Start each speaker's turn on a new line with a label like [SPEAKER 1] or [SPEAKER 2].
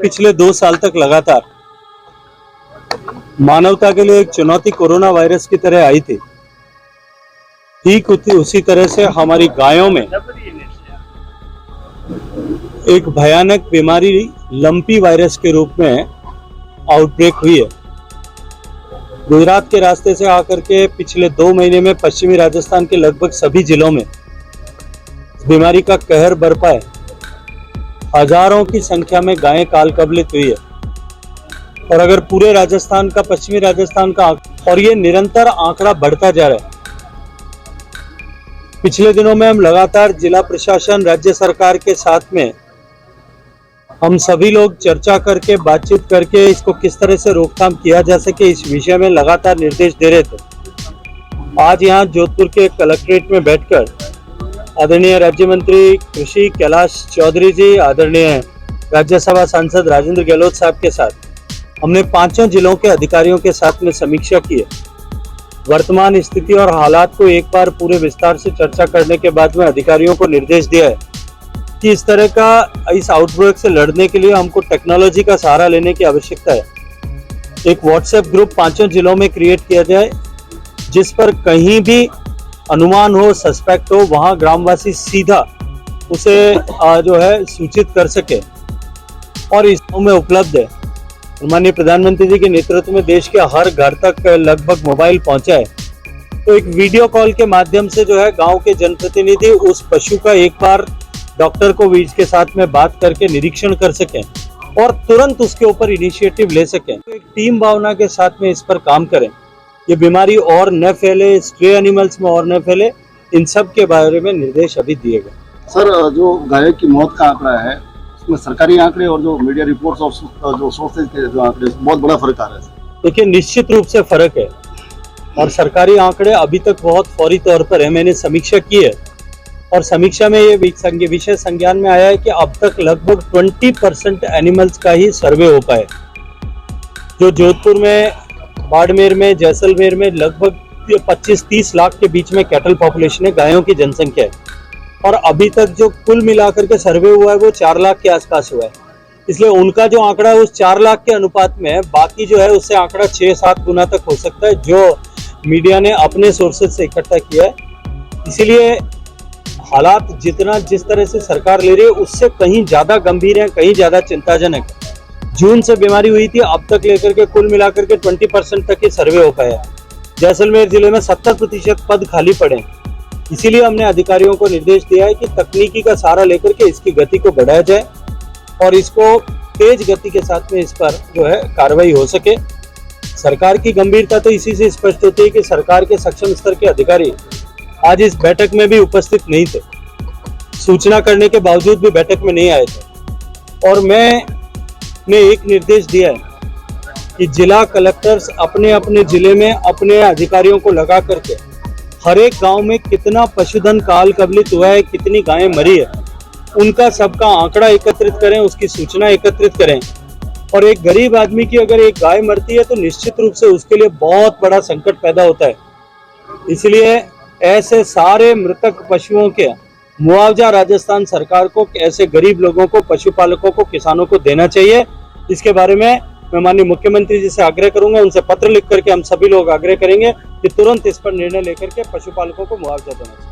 [SPEAKER 1] पिछले 2 साल तक लगातार मानवता के लिए एक चुनौती कोरोना वायरस की तरह आई थी, ठीक उसी तरह से हमारी गायों में एक भयानक बीमारी लंपी वायरस के रूप में आउटब्रेक हुई है। गुजरात के रास्ते से आकर के पिछले 2 महीने में पश्चिमी राजस्थान के लगभग सभी जिलों में बीमारी का कहर बरपा है। हजारों की संख्या में गायें काल कबलित हुई है और अगर पूरे राजस्थान का, पश्चिमी राजस्थान का, और ये निरंतर आंकड़ा बढ़ता जा रहा है। पिछले दिनों में हम लगातार जिला प्रशासन, राज्य सरकार के साथ में हम सभी लोग चर्चा करके, बातचीत करके इसको किस तरह से रोकथाम किया जा सके, इस विषय में लगातार निर्देश दे रहे थे। आज यहाँ जोधपुर के कलेक्ट्रेट में बैठकर आदरणीय राज्य मंत्री कृषि कैलाश चौधरी जी, आदरणीय राज्यसभा सांसद राजेंद्र गहलोत साहब के साथ हमने 5 जिलों के अधिकारियों के साथ में समीक्षा की है। वर्तमान स्थिति और हालात को एक बार पूरे विस्तार से चर्चा करने के बाद में अधिकारियों को निर्देश दिया है कि इस तरह का, इस आउटब्रेक से लड़ने के लिए हमको टेक्नोलॉजी का सहारा लेने की आवश्यकता है। एक व्हाट्सएप ग्रुप 5 जिलों में क्रिएट किया जाए, जिस पर कहीं भी अनुमान हो, सस्पेक्ट हो, वहां ग्रामवासी सीधा उसे जो है सूचित कर सके और इस में उपलब्ध है। माननीय प्रधानमंत्री जी के नेतृत्व में देश के हर घर तक लगभग मोबाइल पहुंचा है, तो एक वीडियो कॉल के माध्यम से जो है गांव के जनप्रतिनिधि उस पशु का एक बार डॉक्टर को बीच के साथ में बात करके निरीक्षण कर सकें और तुरंत उसके ऊपर इनिशिएटिव ले सकें। तो एक टीम भावना के साथ में इस पर काम करें, ये बीमारी और न फैले, स्ट्रे एनिमल्स में और न फैले, इन सब के बारे में निर्देश अभी दिए गए।
[SPEAKER 2] सर, जो गायों की मौत का आंकड़ा है उसमें सरकारी आंकड़े और जो मीडिया रिपोर्ट्स और जो सोर्सेज के जो आंकड़े, बहुत बड़ा फर्क आ रहा है।
[SPEAKER 1] देखिए, निश्चित रूप से फर्क है और सरकारी आंकड़े अभी तक बहुत फौरी तौर पर है। मैंने समीक्षा की है और समीक्षा में ये विषय संज्ञान में आया है कि अब तक लगभग 20% एनिमल्स का ही सर्वे हो पाए। जो जोधपुर में, बाड़मेर में, जैसलमेर में लगभग 25-30 लाख के बीच में कैटल पॉपुलेशन है, गायों की जनसंख्या है, और अभी तक जो कुल मिलाकर के सर्वे हुआ है वो 4 लाख के आसपास हुआ है। इसलिए उनका जो आंकड़ा है उस 4 लाख के अनुपात में है, बाकी जो है उससे आंकड़ा 6-7 गुना तक हो सकता है, जो मीडिया ने अपने सोर्सेज से इकट्ठा किया है। इसीलिए हालात जिस तरह से सरकार ले रही है उससे कहीं ज्यादा गंभीर है, कहीं ज्यादा चिंताजनक है। जून से बीमारी हुई थी, अब तक लेकर के कुल मिलाकर के 20% तक ही सर्वे हो पाया। जैसलमेर जिले में 70% पद खाली पड़े। इसीलिए हमने अधिकारियों को निर्देश दिया है कि तकनीकी का सहारा लेकर के इसकी गति को बढ़ाया जाए और इसको तेज गति के साथ में इस पर जो है कार्रवाई हो सके। सरकार की गंभीरता तो इसी से स्पष्ट होती है कि सरकार के सक्षम स्तर के अधिकारी आज इस बैठक में भी उपस्थित नहीं थे, सूचना करने के बावजूद भी बैठक में नहीं आए थे। और मैंने एक निर्देश दिया है कि जिला कलेक्टर्स अपने अपने जिले में अपने अधिकारियों को लगा करके हर एक गांव में कितना पशुधन काल कबलित हुआ है, कितनी गायें मरी है, उनका सबका आंकड़ा एकत्रित करें, उसकी सूचना एकत्रित करें। और एक गरीब आदमी की अगर एक गाय मरती है तो निश्चित रूप से उसके लिए बहुत बड़ा संकट पैदा होता है। इसलिए ऐसे सारे मृतक पशुओं के मुआवजा राजस्थान सरकार को, ऐसे गरीब लोगों को, पशुपालकों को, किसानों को देना चाहिए। इसके बारे में मैं माननीय मुख्यमंत्री जी से आग्रह करूंगा, उनसे पत्र लिख करके हम सभी लोग आग्रह करेंगे कि तुरंत इस पर निर्णय लेकर के पशुपालकों को मुआवजा देना चाहिए।